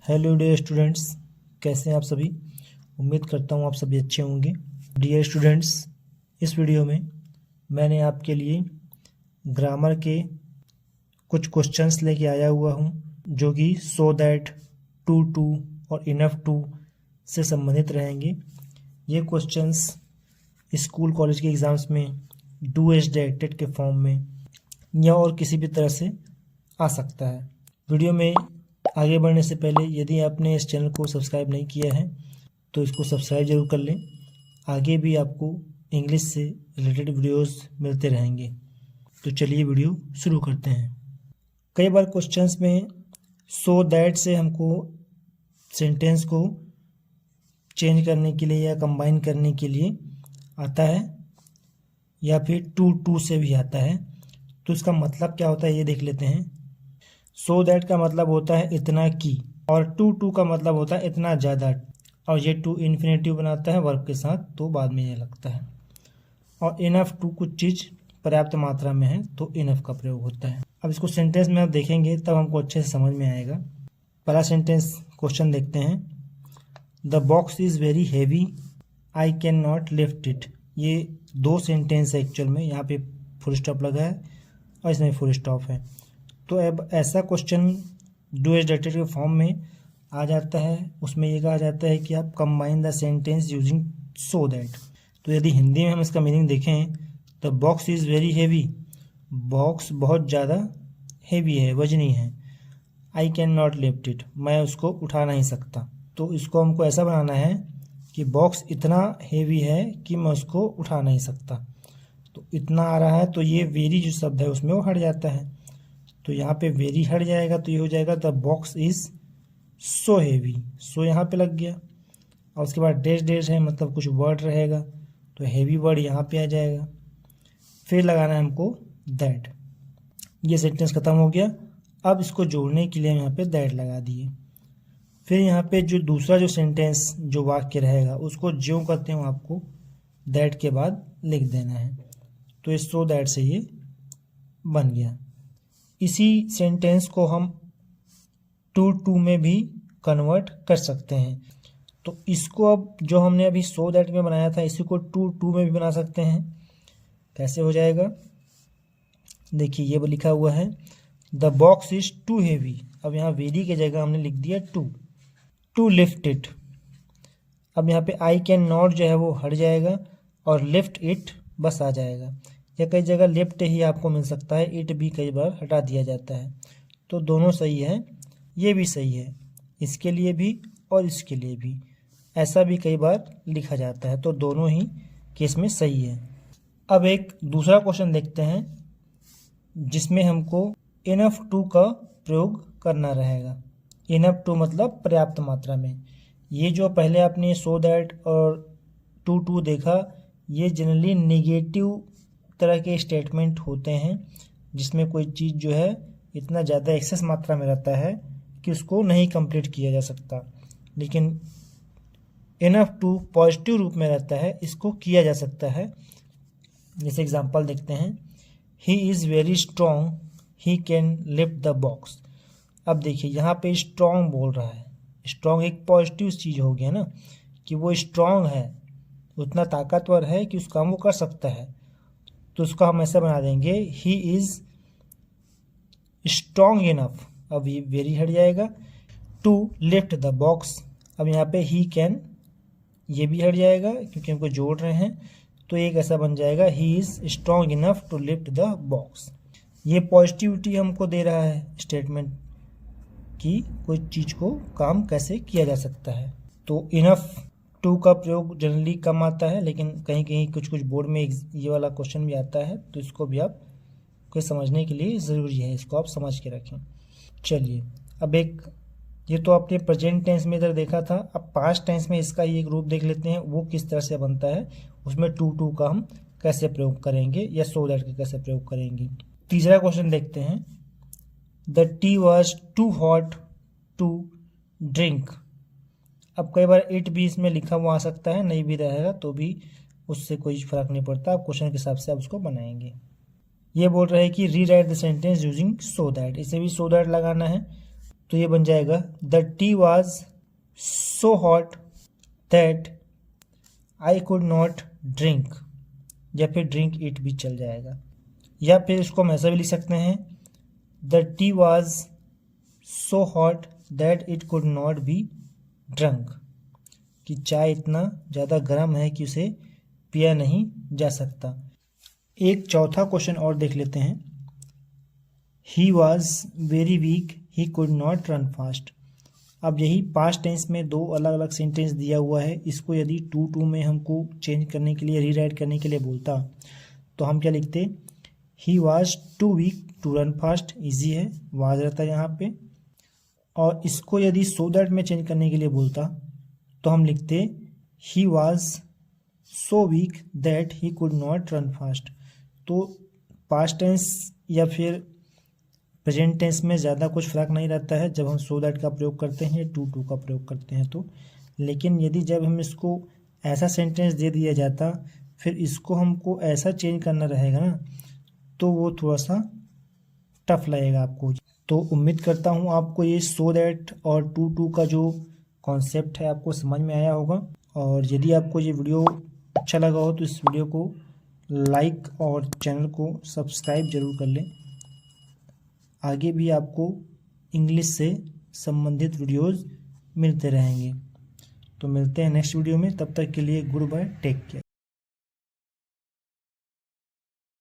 Hello dear students, कैसे हैं आप सभी। उम्मीद करता हूँ आप सभी अच्छे होंगे। डियर स्टूडेंट्स, इस वीडियो में मैंने आपके लिए ग्रामर के कुछ क्वेश्चंस लेके आया हुआ हूँ जो कि सो दैट, टू और इनफ टू से संबंधित रहेंगे। ये क्वेश्चंस स्कूल कॉलेज के एग्ज़ाम्स में डू एज डायरेक्टेड के फॉर्म में या और किसी भी तरह से आ सकता है। वीडियो में आगे बढ़ने से पहले यदि आपने इस चैनल को सब्सक्राइब नहीं किया है तो इसको सब्सक्राइब जरूर कर लें। आगे भी आपको इंग्लिश से रिलेटेड वीडियोस मिलते रहेंगे। तो चलिए वीडियो शुरू करते हैं। कई बार क्वेश्चंस में सो दैट से हमको सेंटेंस को चेंज करने के लिए या कंबाइन करने के लिए आता है, या फिर टू से भी आता है। तो इसका मतलब क्या होता है ये देख लेते हैं। सो दैट का मतलब होता है इतना की, और टू का मतलब होता है इतना ज़्यादा, और ये टू इन्फिनेटिव बनाता है वर्ब के साथ, तो बाद में ये लगता है। और इनफ टू कुछ चीज़ पर्याप्त मात्रा में है तो इनफ का प्रयोग होता है। अब इसको सेंटेंस में आप देखेंगे तब हमको अच्छे से समझ में आएगा। पहला सेंटेंस क्वेश्चन देखते हैं। The box is very heavy, I can not lift it. ये दो सेंटेंस है एक्चुअल में, यहाँ पे फुल स्टॉप लगा है और इसमें फुल स्टॉप है। तो अब ऐसा क्वेश्चन डू एज डायरेक्टेड के फॉर्म में आ जाता है। उसमें ये कहा जाता है कि आप combine the sentence using so that. तो यदि हिंदी में हम इसका मीनिंग देखें, the box is very heavy, box बहुत ज़्यादा हैवी है, वजनी है। I can not lift it, मैं उसको उठा नहीं सकता। तो इसको हमको ऐसा बनाना है कि बॉक्स इतना हैवी है कि मैं उसको उठा नहीं सकता। तो इतना आ रहा है तो ये वेरी जो शब्द है उसमें वो हट जाता है। तो यहाँ पे वेरी हट जाएगा तो ये हो जाएगा the box is so heavy. So यहाँ पे लग गया और उसके बाद डैश है, मतलब कुछ वर्ड रहेगा तो हैवी वर्ड यहाँ पे आ जाएगा। फिर लगाना है हमको दैट। ये सेंटेंस खत्म हो गया। अब इसको जोड़ने के लिए हम यहाँ पे दैट लगा दिए। फिर यहाँ पे जो दूसरा जो सेंटेंस जो वाक्य रहेगा उसको ज्यों करते हैं आपको दैट के बाद लिख देना है। तो इस सो दैट से ये बन गया। इसी सेंटेंस को हम टू में भी कन्वर्ट कर सकते हैं। तो इसको अब जो हमने अभी सो दैट में बनाया था इसी को टू में भी बना सकते हैं। कैसे हो जाएगा, देखिए ये लिखा हुआ है the box is too heavy. अब यहाँ वेरी की जगह हमने लिख दिया टू लिफ्ट इट। अब यहाँ पे आई कैन नॉट जो है वो हट जाएगा और लिफ्ट इट बस आ जाएगा। या कई जगह लिफ्ट ही आपको मिल सकता है, इट भी कई बार हटा दिया जाता है। तो दोनों सही है, ये भी सही है, इसके लिए भी और इसके लिए भी ऐसा भी कई बार लिखा जाता है। तो दोनों ही केस में सही है। अब एक दूसरा क्वेश्चन देखते हैं जिसमें हमको इनफ टू का प्रयोग करना रहेगा। इनफ टू मतलब पर्याप्त मात्रा में। ये जो पहले आपने सो दैट और टू देखा, ये जनरली नेगेटिव तरह के स्टेटमेंट होते हैं जिसमें कोई चीज़ जो है इतना ज़्यादा एक्सेस मात्रा में रहता है कि उसको नहीं कंप्लीट किया जा सकता। लेकिन इनफ टू पॉजिटिव रूप में रहता है, इसको किया जा सकता है। जैसे एग्जांपल देखते हैं, he is very strong, he can lift the box. अब देखिए यहाँ पे स्ट्रॉन्ग बोल रहा है। स्ट्रॉन्ग एक पॉजिटिव चीज़ हो गया ना, कि वो स्ट्रॉन्ग है, उतना ताकतवर है कि उस काम वो कर सकता है। तो उसको हम ऐसा बना देंगे ही इज़ स्ट्रॉन्ग इनफ। अब ये वेरी हट जाएगा। To lift the box. अब यहाँ पे ही कैन, ये भी हट जाएगा क्योंकि हमको जोड़ रहे हैं। तो एक ऐसा बन जाएगा he is strong enough to lift the box. ये पॉजिटिविटी हमको दे रहा है स्टेटमेंट कि कोई चीज़ को काम कैसे किया जा सकता है। तो इनफ टू का प्रयोग जनरली कम आता है, लेकिन कहीं कहीं कुछ बोर्ड में ये वाला क्वेश्चन भी आता है। तो इसको भी आप को समझने के लिए ज़रूरी है, इसको आप समझ के रखें। चलिए अब एक, ये तो आपने प्रेजेंट टेंस में इधर देखा था। अब पास्ट टेंस में इसका ये एक रूप देख लेते हैं, वो किस तरह से बनता है। उसमें टू का हम कैसे प्रयोग करेंगे या सो दैट का कैसे प्रयोग करेंगे। तीसरा क्वेश्चन देखते हैं। The tea was too hot to drink. अब कई बार इट भी इसमें लिखा हुआ आ सकता है, नहीं भी रहेगा तो भी उससे कोई फर्क नहीं पड़ता। आप क्वेश्चन के हिसाब से आप उसको बनाएंगे। ये बोल रहे हैं कि री right the sentence using so that. इसे भी सो दैट लगाना है। तो ये बन जाएगा the tea was so hot that I could not drink, या फिर ड्रिंक इट भी चल जाएगा। या फिर इसको हम ऐसा भी लिख सकते हैं the tea was so hot that it could not be drunk, कि चाय इतना ज़्यादा गर्म है कि उसे पिया नहीं जा सकता। एक चौथा क्वेश्चन और देख लेते हैं। He was very weak he could not run fast. अब यही पास्ट टेंस में दो अलग अलग सेंटेंस दिया हुआ है। इसको यदि टू में हमको चेंज करने के लिए, रीराइट करने के लिए बोलता तो हम क्या लिखते, he was too weak to run fast, easy है, वाज रहता है यहाँ पे। और इसको यदि सो दैट में चेंज करने के लिए बोलता तो हम लिखते he was so weak that he could not run fast. तो पास्ट टेंस या फिर प्रेजेंट टेंस में ज़्यादा कुछ फ़र्क नहीं रहता है जब हम सो दैट का प्रयोग करते हैं या टू का प्रयोग करते हैं तो। लेकिन यदि जब हम इसको ऐसा सेंटेंस दे दिया जाता फिर इसको हमको ऐसा चेंज करना रहेगा ना, तो वो थोड़ा सा टफ लगेगा आपको। तो उम्मीद करता हूँ आपको ये सो दैट और टू का जो कॉन्सेप्ट है आपको समझ में आया होगा। और यदि आपको ये वीडियो अच्छा लगा हो तो इस वीडियो को लाइक और चैनल को सब्सक्राइब जरूर कर लें। आगे भी आपको इंग्लिश से संबंधित वीडियोज़ मिलते रहेंगे। तो मिलते हैं नेक्स्ट वीडियो में, तब तक के लिए गुड बाय, टेक केयर।